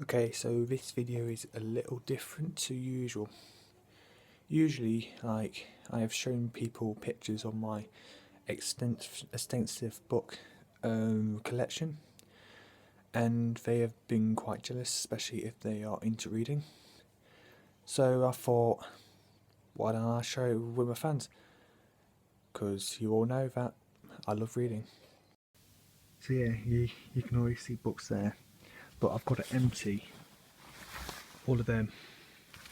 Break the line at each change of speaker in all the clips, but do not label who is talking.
Okay, so this video is a little different to usual. Usually, I have shown people pictures of my extensive book collection, and they have been quite jealous, especially if they are into reading. So I thought, why don't I share it with my fans? Because you all know that I love reading. So yeah, you can always see books there, but I've got to empty all of them.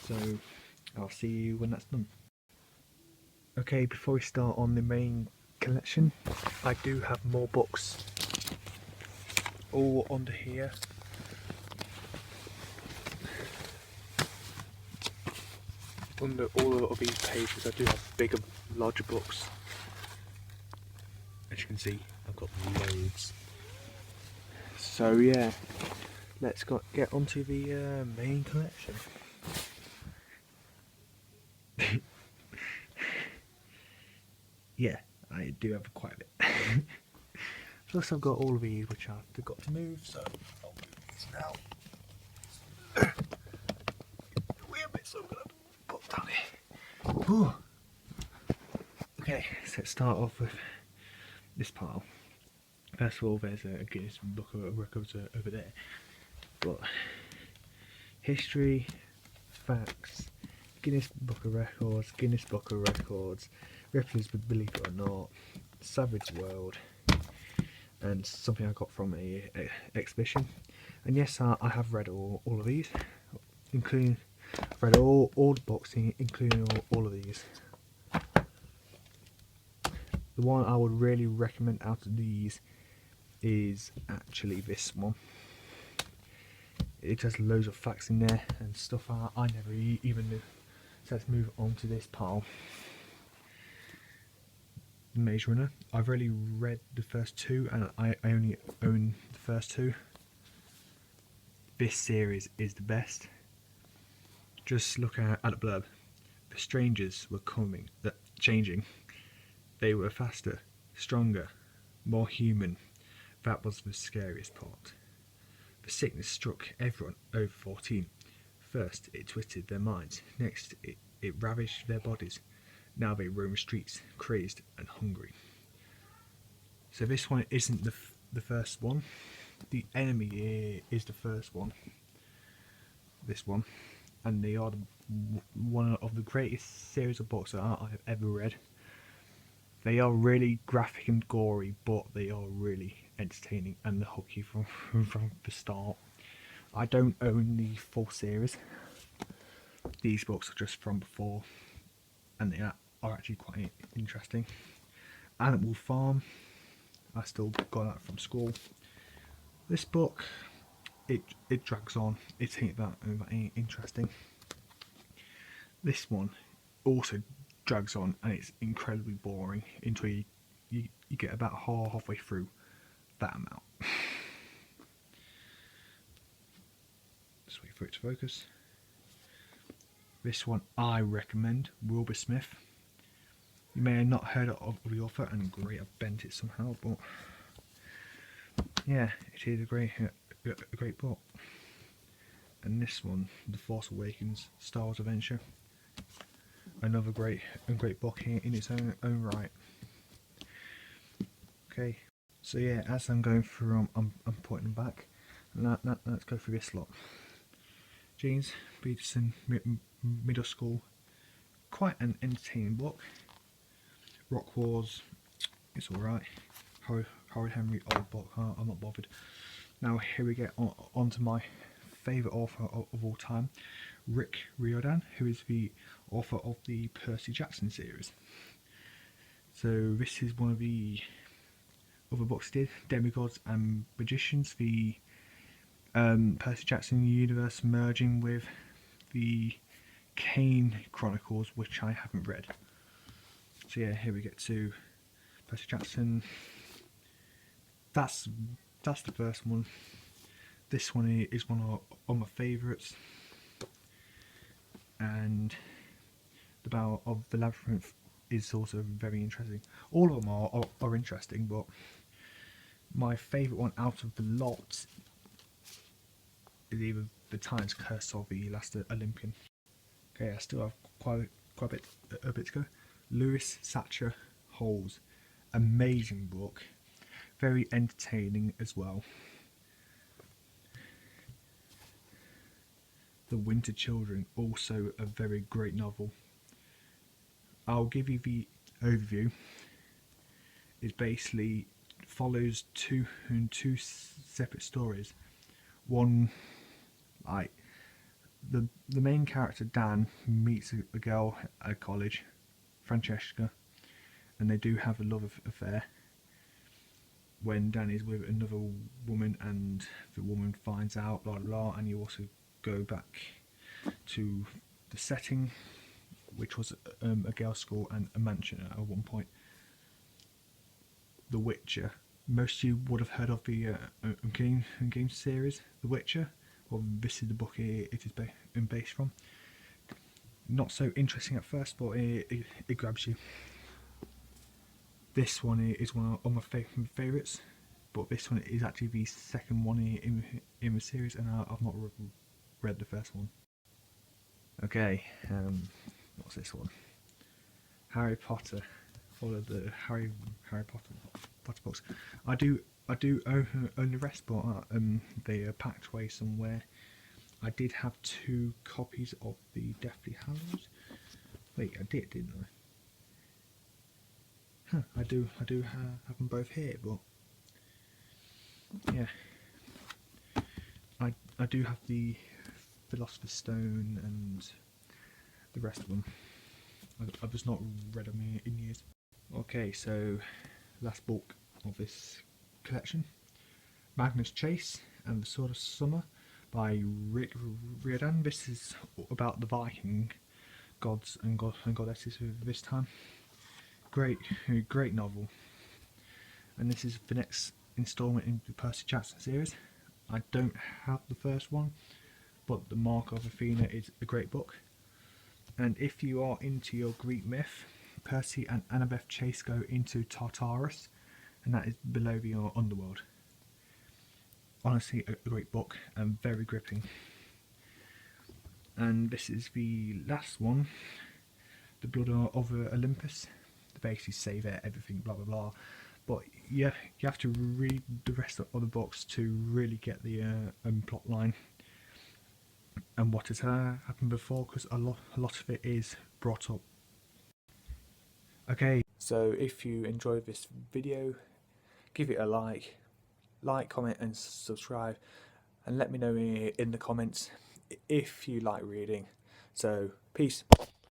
So I'll see you when that's done. Okay, before we start on the main collection, I do have more books all under here. Under all of these pages I do have bigger, larger books. As you can see, I've got loads. So yeah, let's get onto the main collection. Yeah, I do have quite a bit. Plus I've got all of these which I forgot to move, so I'll move these now. Weird bit, so I'm gonna put down here. Ooh. Okay, so let's start off with this pile. First of all, there's a Guinness Book of Records over there. But history, facts, Guinness Book of Records, Guinness Book of Records, Ripley's Believe It or Not, Savage World, and something I got from a exhibition. And yes, I have read all of these, including read all the books, including all of these. The one I would really recommend out of these is actually this one. It has loads of facts in there and stuff I never even knew. So let's move on to this pile. Maze Runner. I've already read the first two and I only own the first two. This series is the best. Just look at the blurb. The strangers were changing. They were faster, stronger, more human. That was the scariest part. The sickness struck everyone over 14. First, it twisted their minds. Next, it ravaged their bodies. Now they roam streets, crazed and hungry. So this one isn't the first one. The enemy is the first one. This one. And they are one of the greatest series of books that I have ever read. They are really graphic and gory, but they are really entertaining and they hook you from the start. I don't own the full series. These books are just from before, and they are actually quite interesting. Animal Farm, I still got that from school. This book, it drags on. It ain't that interesting. This one also drags on, and it's incredibly boring until you get about halfway through that amount. Just wait for it to focus. This one I recommend, Wilbur Smith. You may have not heard of the author, and great, I've bent it somehow, but yeah, it is a great book. And this one, The Force Awakens, Star Wars Adventure, another great book in its own right. Okay, so yeah, as I'm going through, I'm putting them back. Now let's go through this lot. James Peterson Middle School, quite an entertaining book. Rock Wars, it's alright. Howard Henry, old book, I'm not bothered. Now here we get on to my favourite author of all time, Rick Riordan, who is the author of the Percy Jackson series. So this is one of the other books he did, Demigods and Magicians, the Percy Jackson universe merging with the Kane Chronicles, which I haven't read. So yeah, here we get to Percy Jackson. That's the first one. This one is one of my favourites, and the Battle of the Labyrinth is also very interesting. All of them are interesting, but my favourite one out of the lot is either the Titan's Curse or the Last Olympian. Okay, I still have quite a bit to go. Lewis Satcher Holes, amazing book, very entertaining as well. The Winter Children, also a very great novel. I'll give you the overview. It basically follows two separate stories. One, like the main character Dan meets a girl at college, Francesca, and they do have a love affair. When Dan is with another woman and the woman finds out, blah blah blah, and you also go back to the setting, which was a girls' school and a mansion at one point. The Witcher. Most of you would have heard of the game series, The Witcher. Well, this is the book it is based from. Not so interesting at first, but it grabs you. This one is one of my favourites, but this one is actually the second one in the series, and I've not read the first one. Okay, what's this one? Harry Potter. Follow the Harry Potter books. I do own the rest, but they are packed away somewhere. I did have 2 copies of the Deathly Hallows. Wait, I did, didn't I? Huh, I do have them both here, but yeah, I do have the Philosopher's Stone and the rest of them. I've just not read them in years. Okay, so last book of this collection, Magnus Chase and the Sword of Summer by Rick Riordan. This is about the Viking gods and goddesses of this time. Great novel. And this is the next instalment in the Percy Jackson series. I don't have the first one, but The Mark of Athena is a great book. And if you are into your Greek myth, Percy and Annabeth Chase go into Tartarus, and that is below the underworld. Honestly, a great book and very gripping. And this is the last one, The Blood of Olympus. They basically say that everything, blah blah blah. But yeah, you have to read the rest of the books to really get the plot line and what has happened before, because a lot of it is brought up. Okay, so if you enjoyed this video, give it a like, comment and subscribe, and let me know in the comments if you like reading. So peace.